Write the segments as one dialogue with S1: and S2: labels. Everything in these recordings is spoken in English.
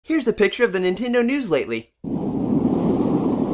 S1: Here's a picture of the Nintendo news lately.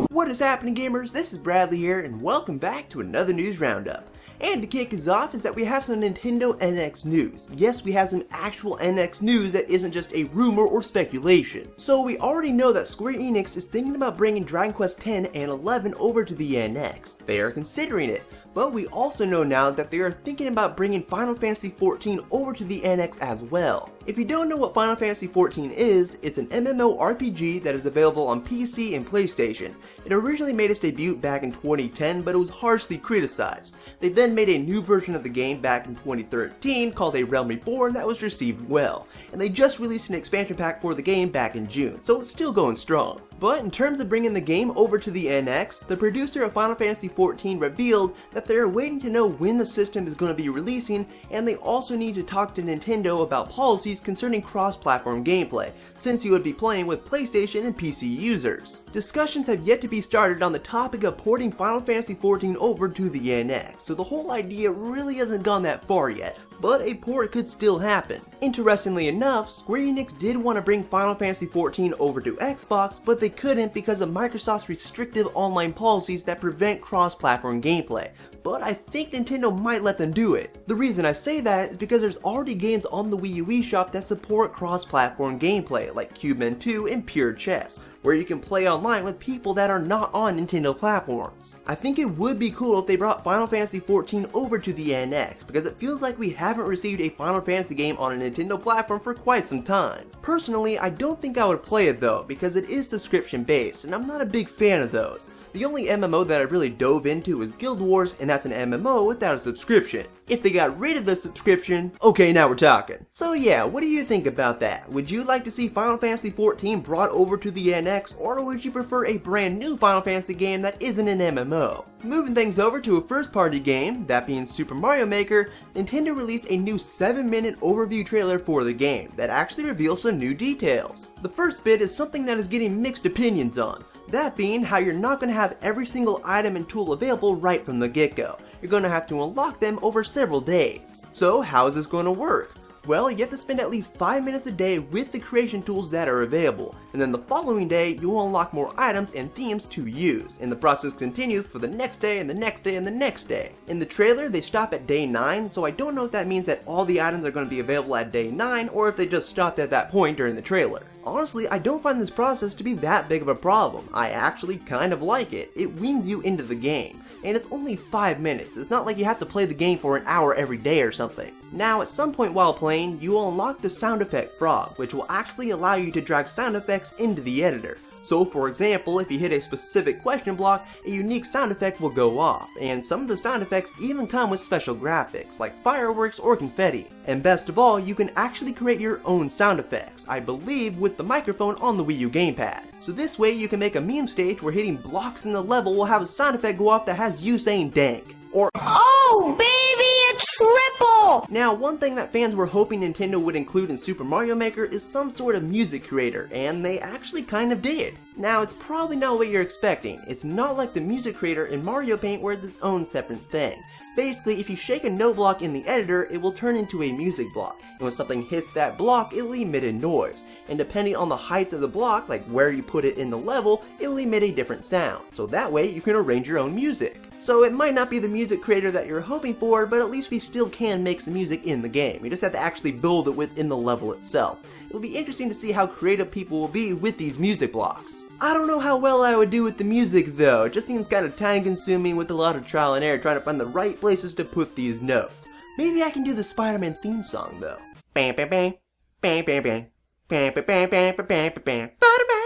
S1: What is happening, gamers? This is Bradley here, and welcome back to another news roundup. And to kick us off is that we have some Nintendo NX news. Yes, we have some actual NX news that isn't just a rumor or speculation. So we already know that Square-Enix is thinking about bringing Dragon Quest X and XI over to the NX. They are considering it. But we also know now that they are thinking about bringing Final Fantasy XIV over to the NX as well. If you don't know what Final Fantasy XIV is, it's an MMORPG that is available on PC and PlayStation. It originally made its debut back in 2010, but it was harshly criticized. They then made a new version of the game back in 2013 called A Realm Reborn that was received well, and they just released an expansion pack for the game back in June, so it's still going strong. But in terms of bringing the game over to the NX, the producer of Final Fantasy XIV revealed that they are waiting to know when the system is going to be releasing, and they also need to talk to Nintendo about policies concerning cross-platform gameplay, since you would be playing with PlayStation and PC users. Discussions have yet to be started on the topic of porting Final Fantasy XIV over to the NX, so the whole idea really hasn't gone that far yet, but a port could still happen. Interestingly enough, Square-Enix did want to bring Final Fantasy XIV over to Xbox, but they couldn't because of Microsoft's restrictive online policies that prevent cross-platform gameplay. But I think Nintendo might let them do it. The reason I say that is because there's already games on the Wii U eShop that support cross-platform gameplay, like Cubeman 2 and Pure Chess, where you can play online with people that are not on Nintendo platforms. I think it would be cool if they brought Final Fantasy XIV over to the NX, because it feels like we haven't received a Final Fantasy game on a Nintendo platform for quite some time. Personally, I don't think I would play it though, because it is subscription based, and I'm not a big fan of those. The only MMO that I really dove into is Guild Wars, and that's an MMO without a subscription. If they got rid of the subscription, okay, now we're talking. So yeah, what do you think about that? Would you like to see Final Fantasy XIV brought over to the NX, or would you prefer a brand new Final Fantasy game that isn't an MMO? Moving things over to a first-party game, that being Super Mario Maker, Nintendo released a new 7-minute overview trailer for the game that actually reveals some new details. The first bit is something that is getting mixed opinions on. That being how you're not going to have every single item and tool available right from the get-go. You're going to have to unlock them over several days. So how is this going to work? Well, you have to spend at least 5 minutes a day with the creation tools that are available, and then the following day you will unlock more items and themes to use, and the process continues for the next day and the next day and the next day. In the trailer they stop at day 9, so I don't know if that means that all the items are going to be available at day 9 or if they just stopped at that point during the trailer. Honestly, I don't find this process to be that big of a problem. I actually kind of like it. It weans you into the game. And it's only 5 minutes. It's not like you have to play the game for an hour every day or something. Now, at some point while playing, you will unlock the sound effect frog, which will actually allow you to drag sound effects into the editor. So for example, if you hit a specific question block, a unique sound effect will go off, and some of the sound effects even come with special graphics, like fireworks or confetti. And best of all, you can actually create your own sound effects, I believe with the microphone on the Wii U gamepad. So this way you can make a meme stage where hitting blocks in the level will have a sound effect go off that has you saying dank. Or
S2: oh baby, a triple!
S1: Now, one thing that fans were hoping Nintendo would include in Super Mario Maker is some sort of music creator, and they actually kind of did. Now, it's probably not what you're expecting. It's not like the music creator in Mario Paint where it's its own separate thing. Basically, if you shake a note block in the editor, it will turn into a music block, and when something hits that block, it will emit a noise. And depending on the height of the block, like where you put it in the level, it will emit a different sound. So that way, you can arrange your own music. So it might not be the music creator that you're hoping for, but at least we still can make some music in the game. You just have to actually build it within the level itself. It'll be interesting to see how creative people will be with these music blocks. I don't know how well I would do with the music though. It just seems kind of time consuming with a lot of trial and error trying to find the right places to put these notes. Maybe I can do the Spider-Man theme song though. Bam bam bam, bam bam bam, bam bam bam bam bam bam bam. Spider-Man!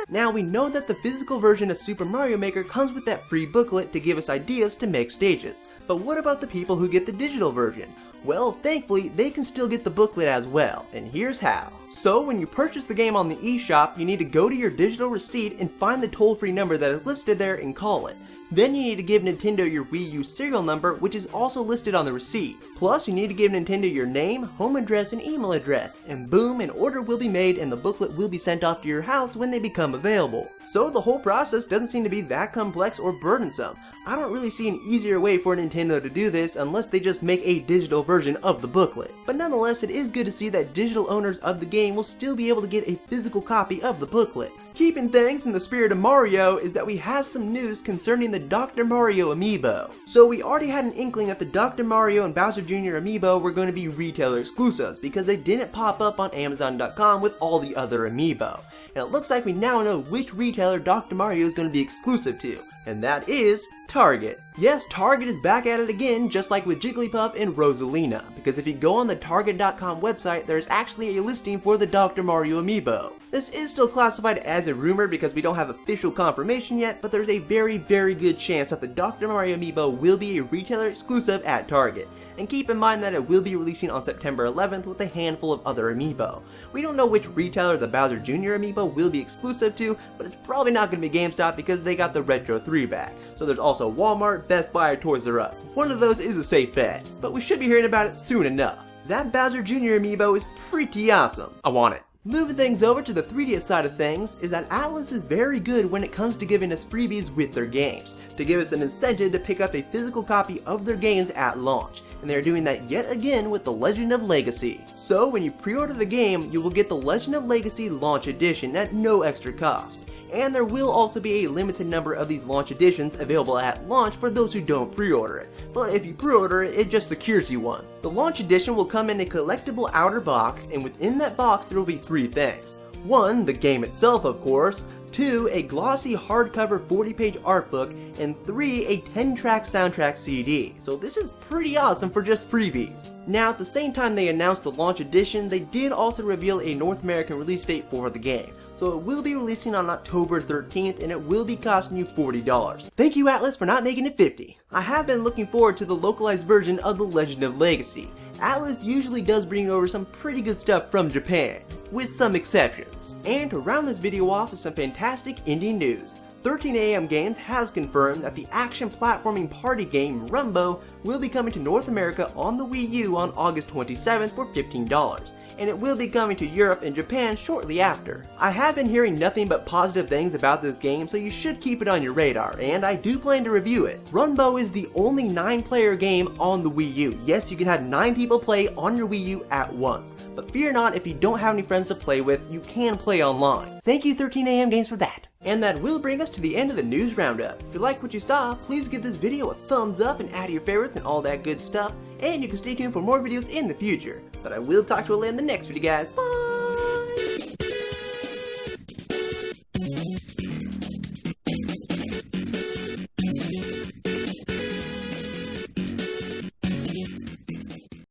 S1: Now we know that the physical version of Super Mario Maker comes with that free booklet to give us ideas to make stages. But what about the people who get the digital version? Well, thankfully, they can still get the booklet as well, and here's how. So when you purchase the game on the eShop, you need to go to your digital receipt and find the toll-free number that is listed there and call it. Then you need to give Nintendo your Wii U serial number, which is also listed on the receipt. Plus, you need to give Nintendo your name, home address, and email address, and boom, an order will be made and the booklet will be sent off to your house when they become available. So the whole process doesn't seem to be that complex or burdensome. I don't really see an easier way for Nintendo to do this unless they just make a digital version of the booklet. But nonetheless, it is good to see that digital owners of the game will still be able to get a physical copy of the booklet. Keeping things in the spirit of Mario is that we have some news concerning the Dr. Mario Amiibo. So we already had an inkling that the Dr. Mario and Bowser Jr. Amiibo were going to be retailer exclusives because they didn't pop up on Amazon.com with all the other Amiibo. And it looks like we now know which retailer Dr. Mario is going to be exclusive to, and that is Target. Yes, Target is back at it again, just like with Jigglypuff and Rosalina, because if you go on the Target.com website, there's actually a listing for the Dr. Mario Amiibo. This is still classified as a rumor because we don't have official confirmation yet, but there's a very good chance that the Dr. Mario Amiibo will be a retailer exclusive at Target. And keep in mind that it will be releasing on September 11th with a handful of other Amiibo. We don't know which retailer the Bowser Jr. Amiibo will be exclusive to, but it's probably not going to be GameStop because they got the Retro 3 back. So there's also Walmart, Best Buy, or Toys R Us. One of those is a safe bet, but we should be hearing about it soon enough. That Bowser Jr. Amiibo is pretty awesome. I want it. Moving things over to the 3DS side of things is that Atlus is very good when it comes to giving us freebies with their games, to give us an incentive to pick up a physical copy of their games at launch, and they are doing that yet again with The Legend of Legacy. So when you pre-order the game, you will get The Legend of Legacy Launch Edition at no extra cost. And there will also be a limited number of these launch editions available at launch for those who don't pre-order it. But if you pre-order it, it just secures you one. The launch edition will come in a collectible outer box, and within that box there will be 3 things. 1, the game itself of course. 2, a glossy hardcover 40-page art book, and 3, a 10-track soundtrack CD. So this is pretty awesome for just freebies. Now at the same time they announced the launch edition, they did also reveal a North American release date for the game. So it will be releasing on October 13th and it will be costing you $40. Thank you Atlus for not making it $50. I have been looking forward to the localized version of The Legend of Legacy. Atlus usually does bring over some pretty good stuff from Japan, with some exceptions. And to round this video off with some fantastic indie news, 13AM Games has confirmed that the action platforming party game Runbow will be coming to North America on the Wii U on August 27th for $15, and it will be coming to Europe and Japan shortly after. I have been hearing nothing but positive things about this game, so you should keep it on your radar, and I do plan to review it. Runbow is the only 9-player game on the Wii U. Yes, you can have 9 people play on your Wii U at once, but fear not, if you don't have any friends to play with, you can play online. Thank you 13AM Games for that. And that will bring us to the end of the news roundup. If you like what you saw, please give this video a thumbs up and add your favorites and all that good stuff. And you can stay tuned for more videos in the future. But I will talk to you all in the next video guys. Bye!